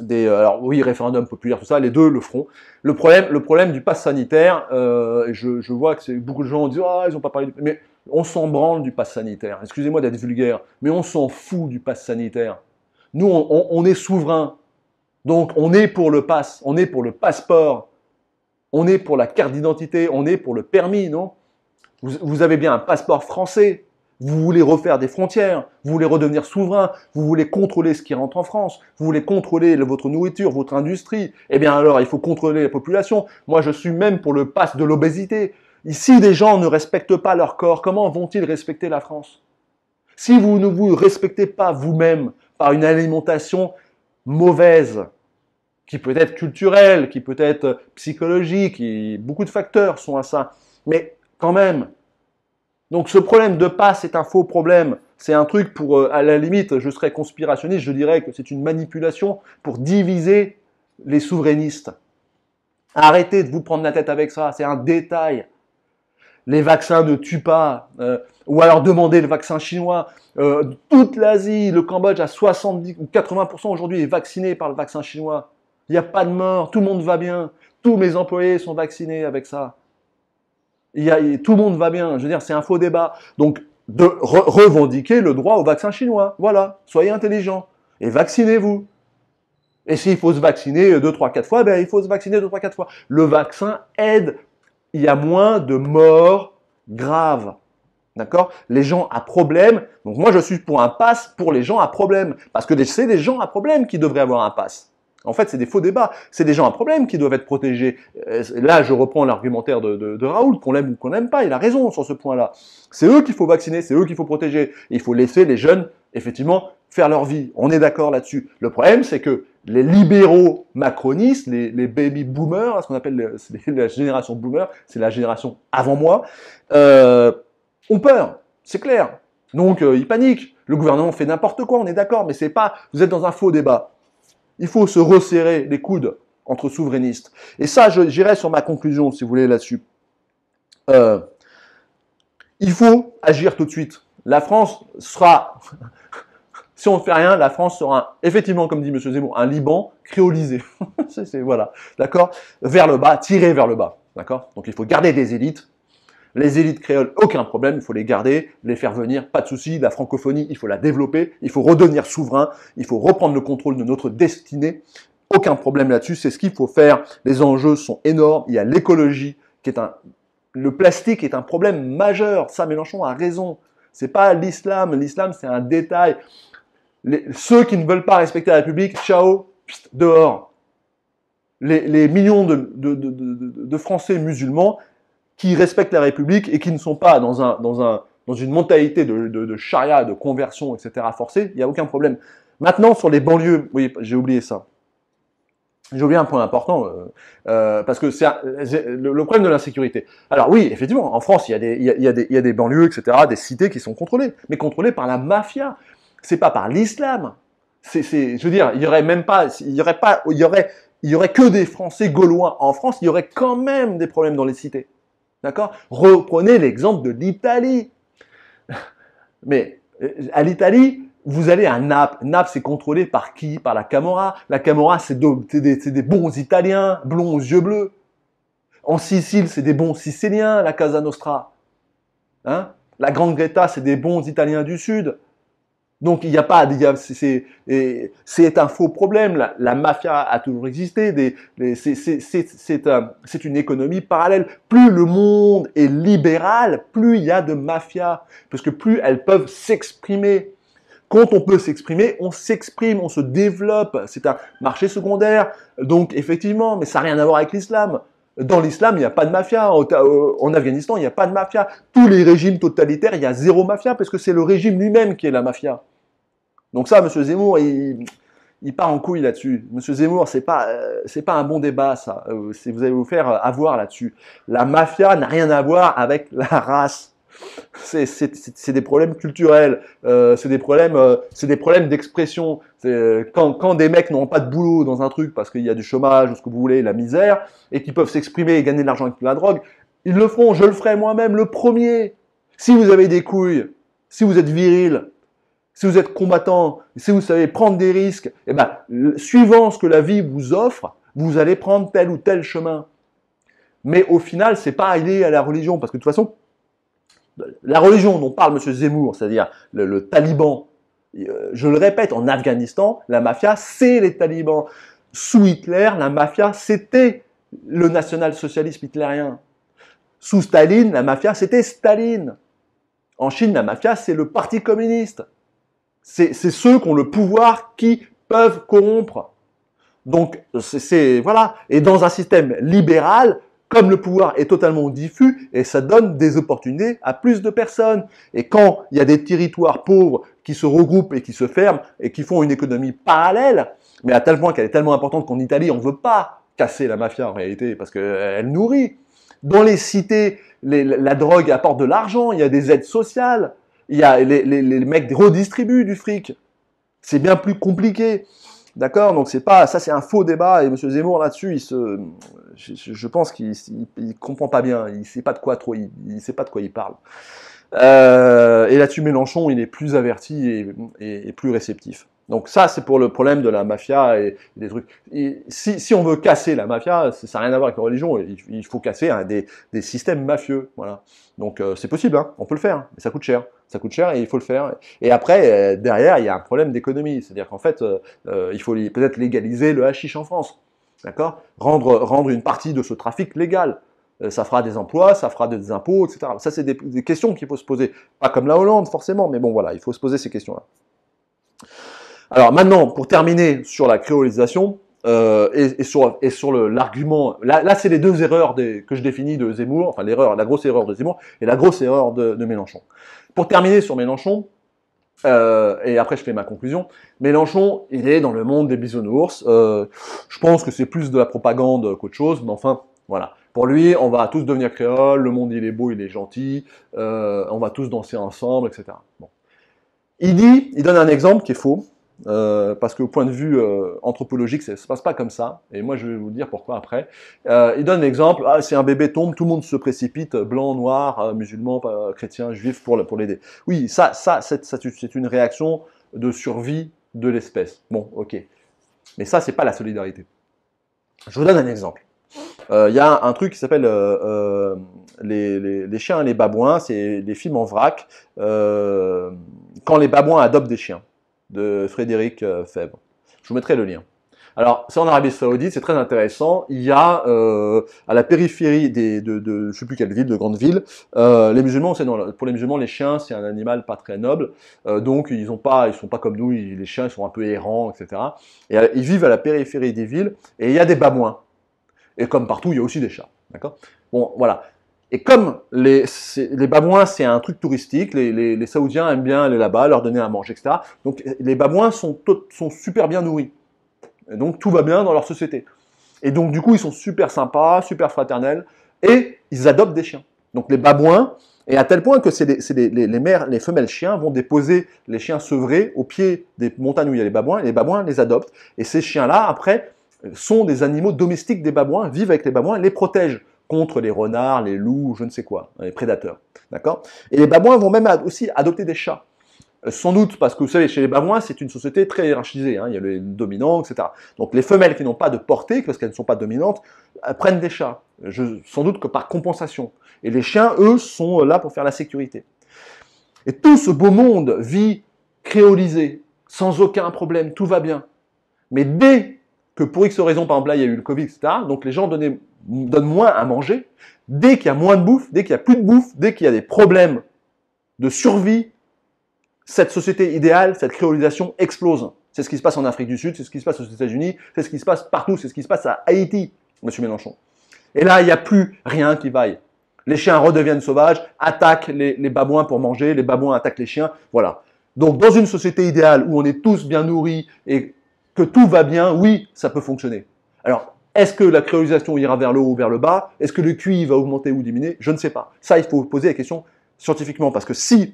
alors oui, référendum populaire, tout ça, les deux le feront. Le problème du pass sanitaire, je vois que beaucoup de gens disent « Ah, ils n'ont pas parlé mais on s'en branle du pass sanitaire. Excusez-moi d'être vulgaire, mais on s'en fout du pass sanitaire. Nous, on est souverain. Donc, on est pour le pass, on est pour le passeport, on est pour la carte d'identité, on est pour le permis, non? Vous avez bien un passeport français. Vous voulez refaire des frontières, vous voulez redevenir souverain, vous voulez contrôler ce qui rentre en France, vous voulez contrôler votre nourriture, votre industrie. Eh bien alors, il faut contrôler la population. Moi, je suis même pour le pass de l'obésité. Si des gens ne respectent pas leur corps, comment vont-ils respecter la France? Si vous ne vous respectez pas vous-même, par une alimentation mauvaise, qui peut être culturelle, qui peut être psychologique, beaucoup de facteurs sont à ça. Mais quand même, donc ce problème de passe est un faux problème. C'est un truc pour, à la limite, je serais conspirationniste, je dirais que c'est une manipulation pour diviser les souverainistes. Arrêtez de vous prendre la tête avec ça, c'est un détail. Les vaccins ne tuent pas, ou alors demandez le vaccin chinois. Toute l'Asie, le Cambodge à 70 ou 80% aujourd'hui est vacciné par le vaccin chinois. Il n'y a pas de mort, tout le monde va bien. Tous mes employés sont vaccinés avec ça. Tout le monde va bien. Je veux dire, c'est un faux débat. Donc, de revendiquer le droit au vaccin chinois. Voilà, soyez intelligents. Et vaccinez-vous. Et s'il faut se vacciner 2, 3, 4 fois, ben il faut se vacciner 2, 3, 4 fois. Le vaccin aide. Il y a moins de morts graves. D'accord? Les gens à problème. Donc moi, je suis pour un pass pour les gens à problème. Parce que c'est des gens à problème qui devraient avoir un pass. En fait, c'est des faux débats. C'est des gens à problème qui doivent être protégés. Là, je reprends l'argumentaire de Raoult, qu'on l'aime ou qu'on n'aime pas. Il a raison sur ce point-là. C'est eux qu'il faut vacciner, c'est eux qu'il faut protéger. Et il faut laisser les jeunes, effectivement, faire leur vie. On est d'accord là-dessus. Le problème, c'est que les libéraux macronistes, les baby boomers, ce qu'on appelle la génération boomer, c'est la génération avant moi, ont peur. C'est clair. Donc, ils paniquent. Le gouvernement fait n'importe quoi, on est d'accord, mais c'est pas, vous êtes dans un faux débat. Il faut se resserrer les coudes entre souverainistes. Et ça, j'irai sur ma conclusion, si vous voulez, là-dessus. Il faut agir tout de suite. La France sera, si on ne fait rien, la France sera, effectivement, comme dit M. Zemmour, un Liban créolisé. Voilà, d'accord? Vers le bas, tirer vers le bas, d'accord? Donc il faut garder des élites. Les élites créoles, aucun problème, il faut les garder, les faire venir, pas de souci. La francophonie, il faut la développer, il faut redevenir souverain, il faut reprendre le contrôle de notre destinée. Aucun problème là-dessus, c'est ce qu'il faut faire. Les enjeux sont énormes. Il y a l'écologie, qui est le plastique est un problème majeur. Ça, Mélenchon a raison. C'est pas l'islam. L'islam, c'est un détail. Ceux qui ne veulent pas respecter la République, ciao, dehors. Les millions de Français musulmans qui respectent la République et qui ne sont pas dans une mentalité de charia, de conversion, etc. forcée, il n'y a aucun problème. Maintenant, sur les banlieues, oui, j'ai oublié ça. J'ai oublié un point important, parce que c'est le problème de l'insécurité. Alors oui, effectivement, en France, il y a des banlieues, etc., des cités qui sont contrôlées, mais contrôlées par la mafia. C'est pas par l'islam. Je veux dire, il y aurait que des Français gaulois en France, il y aurait quand même des problèmes dans les cités. D'accord? Reprenez l'exemple de l'Italie. Mais à l'Italie, vous allez à Naples. Naples, c'est contrôlé par qui? Par la Camorra. La Camorra, c'est des bons Italiens, blonds aux yeux bleus. En Sicile, c'est des bons Siciliens, la Casa Nostra. Hein? La Grande Greta, c'est des bons Italiens du Sud. Donc il n'y a pas, c'est un faux problème. La mafia a toujours existé. C'est une économie parallèle. Plus le monde est libéral, plus il y a de mafia, parce que plus elles peuvent s'exprimer. Quand on peut s'exprimer, on s'exprime, on se développe. C'est un marché secondaire. Donc effectivement, mais ça n'a rien à voir avec l'islam. Dans l'islam, il n'y a pas de mafia. En Afghanistan, il n'y a pas de mafia. Tous les régimes totalitaires, il y a zéro mafia, parce que c'est le régime lui-même qui est la mafia. Donc ça, M. Zemmour, il part en couille là-dessus. M. Zemmour, c'est pas un bon débat, ça. Vous allez vous faire avoir là-dessus. La mafia n'a rien à voir avec la race. C'est des problèmes culturels, c'est des problèmes d'expression. Quand des mecs n'ont pas de boulot dans un truc parce qu'il y a du chômage ou ce que vous voulez, la misère, et qu'ils peuvent s'exprimer et gagner de l'argent avec la drogue, ils le feront. Je le ferai moi-même, le premier. Si vous avez des couilles, si vous êtes viril, si vous êtes combattant, si vous savez prendre des risques, eh ben, suivant ce que la vie vous offre, vous allez prendre tel ou tel chemin. Mais au final, c'est pas lié à la religion, parce que de toute façon, la religion dont parle M. Zemmour, c'est-à-dire le taliban, je le répète, en Afghanistan, la mafia, c'est les talibans. Sous Hitler, la mafia, c'était le national-socialisme hitlérien. Sous Staline, la mafia, c'était Staline. En Chine, la mafia, c'est le parti communiste. C'est ceux qui ont le pouvoir qui peuvent corrompre. Donc, voilà. Et dans un système libéral, comme le pouvoir est totalement diffus, et ça donne des opportunités à plus de personnes. Et quand il y a des territoires pauvres qui se regroupent et qui se ferment et qui font une économie parallèle, mais à tel point qu'elle est tellement importante qu'en Italie, on ne veut pas casser la mafia en réalité, parce qu'elle nourrit. Dans les cités, la drogue apporte de l'argent, il y a des aides sociales, il y a les mecs redistribuent du fric. C'est bien plus compliqué. D'accord? Donc c'est pas, ça c'est un faux débat, et M. Zemmour là-dessus, je pense qu'il comprend pas bien, il sait pas de quoi trop, il sait pas de quoi il parle. Et là-dessus, Mélenchon, il est plus averti et plus réceptif. Donc ça, c'est pour le problème de la mafia et des trucs. Si on veut casser la mafia, ça n'a rien à voir avec la religion, il faut casser des systèmes mafieux. Voilà. Donc c'est possible, hein, on peut le faire, mais ça coûte cher. Ça coûte cher et il faut le faire. Et après, derrière, il y a un problème d'économie. C'est-à-dire qu'en fait, il faut peut-être légaliser le hashish en France. D'accord? Rendre une partie de ce trafic légal. Ça fera des emplois, ça fera des impôts, etc. Ça, c'est des questions qu'il faut se poser. Pas comme la Hollande, forcément, mais bon, voilà, il faut se poser ces questions-là. Alors maintenant, pour terminer sur la créolisation et sur l'argument, là c'est les deux erreurs que je définis de Zemmour, enfin la grosse erreur de Zemmour et la grosse erreur de Mélenchon. Pour terminer sur Mélenchon, et après je fais ma conclusion, Mélenchon, il est dans le monde des bisounours. Je pense que c'est plus de la propagande qu'autre chose, mais enfin, voilà. Pour lui, on va tous devenir créoles, le monde il est beau, il est gentil, on va tous danser ensemble, etc. Bon. Il donne un exemple qui est faux, parce qu'au point de vue anthropologique, ça ne se passe pas comme ça, et moi je vais vous dire pourquoi après. Il donne l'exemple, si un bébé tombe, tout le monde se précipite, blanc, noir, musulman, chrétien, juif, pour l'aider. Oui, ça c'est une réaction de survie de l'espèce. Bon, ok. Mais ça, c'est pas la solidarité. Je vous donne un exemple. Il y a un truc qui s'appelle les chiens et les babouins, c'est des films en vrac, quand les babouins adoptent des chiens, de Frédéric Febvre. Je vous mettrai le lien. Alors, c'est en Arabie Saoudite, c'est très intéressant. Il y a à la périphérie je sais plus quelle ville, de grandes villes, les musulmans, pour les musulmans, les chiens, c'est un animal pas très noble, donc ils sont pas comme nous, les chiens, ils sont un peu errants, etc. Et ils vivent à la périphérie des villes, et il y a des babouins. Et comme partout, il y a aussi des chats. D'accord? Bon, voilà. Et comme les babouins, c'est un truc touristique, les Saoudiens aiment bien aller là-bas, leur donner à manger, etc. Donc les babouins sont super bien nourris. Et donc tout va bien dans leur société. Et donc du coup, ils sont super sympas, super fraternels, et ils adoptent des chiens. Donc les babouins, et à tel point que les femelles chiens vont déposer les chiens sevrés au pied des montagnes où il y a et les babouins les adoptent. Et ces chiens-là, après, sont des animaux domestiques des babouins, vivent avec les babouins, les protègent contre les renards, les loups, je ne sais quoi, les prédateurs. D'accord? Et les babouins vont même aussi adopter des chats. Sans doute parce que vous savez, chez les babouins, c'est une société très hiérarchisée, hein, il y a les dominants, etc. Donc les femelles qui n'ont pas de portée, parce qu'elles ne sont pas dominantes, prennent des chats, sans doute que par compensation. Et les chiens, eux, sont là pour faire la sécurité. Et tout ce beau monde vit créolisé, sans aucun problème, tout va bien. Mais dès que pour X raisons, par exemple là, il y a eu le Covid, etc., donc les gens donnent moins à manger, dès qu'il y a moins de bouffe, dès qu'il n'y a plus de bouffe, dès qu'il y a des problèmes de survie, cette société idéale, cette créolisation explose. C'est ce qui se passe en Afrique du Sud, c'est ce qui se passe aux États-Unis, c'est ce qui se passe partout, c'est ce qui se passe à Haïti, M. Mélenchon. Et là, il n'y a plus rien qui vaille. Les chiens redeviennent sauvages, attaquent les babouins pour manger, les babouins attaquent les chiens, voilà. Donc, dans une société idéale où on est tous bien nourris et que tout va bien, oui, ça peut fonctionner. Alors, est-ce que la créolisation ira vers le haut ou vers le bas? Est-ce que le QI va augmenter ou diminuer? Je ne sais pas. Ça, il faut poser la question scientifiquement, parce que si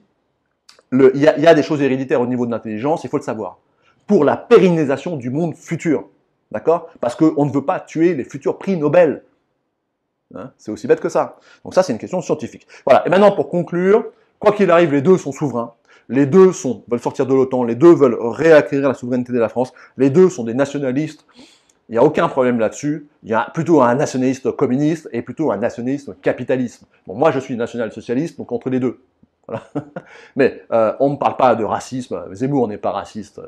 il y a des choses héréditaires au niveau de l'intelligence, il faut le savoir, pour la pérennisation du monde futur. D'accord? Parce qu'on ne veut pas tuer les futurs prix Nobel. Hein, c'est aussi bête que ça. Donc ça, c'est une question scientifique. Voilà. Et maintenant, pour conclure, quoi qu'il arrive, les deux sont souverains. Les deux veulent sortir de l'OTAN. Les deux veulent réacquérir la souveraineté de la France. Les deux sont des nationalistes. Il n'y a aucun problème là-dessus. Il y a plutôt un nationaliste communiste et plutôt un nationaliste capitaliste. Bon, moi, je suis national-socialiste, donc entre les deux. Voilà. Mais on ne parle pas de racisme. Zemmour n'est pas raciste.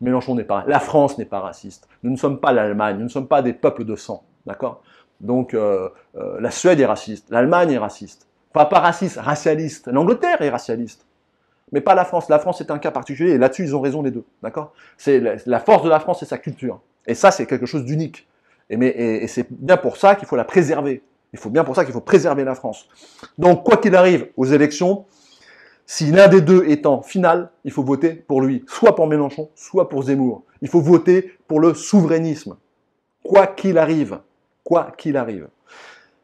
Mélenchon n'est pas. La France n'est pas raciste. Nous ne sommes pas l'Allemagne. Nous ne sommes pas des peuples de sang. D'accord? Donc la Suède est raciste. L'Allemagne est raciste. Pas raciste, racialiste. L'Angleterre est racialiste. Mais pas la France. La France est un cas particulier. Et là-dessus, ils ont raison les deux. D'accord? C'est la force de la France, c'est sa culture. Et ça, c'est quelque chose d'unique. Et c'est bien pour ça qu'il faut la préserver. Il faut bien pour ça qu'il faut préserver la France. Donc, quoi qu'il arrive aux élections, si l'un des deux est en finale, il faut voter pour lui, soit pour Mélenchon, soit pour Zemmour. Il faut voter pour le souverainisme, quoi qu'il arrive. Quoi qu'il arrive.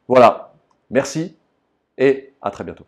Voilà, merci et à très bientôt.